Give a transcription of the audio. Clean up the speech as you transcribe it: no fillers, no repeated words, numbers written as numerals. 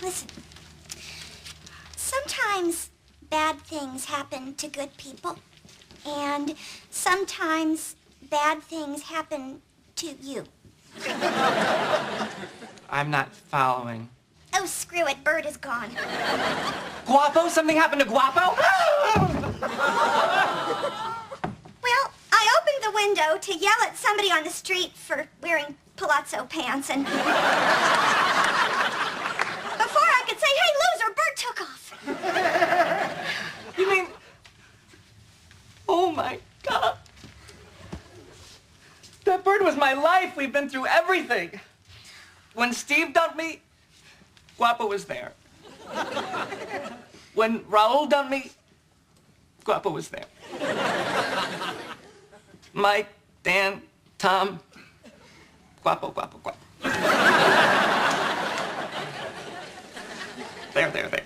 Listen, sometimes bad things happen to good people, and sometimes bad things happen to you. I'm not following. Oh, screw it. Bert is gone. Guapo? Something happened to Guapo? Well, I opened the window to yell at somebody on the street for wearing palazzo pants, and before I could say, hey, loser, Bert took off. You mean... Oh, my God. That bird was my life. We've been through everything. When Steve dumped me, Guapo was there. When Raul dumped me, Guapo was there. Mike, Dan, Tom, Guapo. There.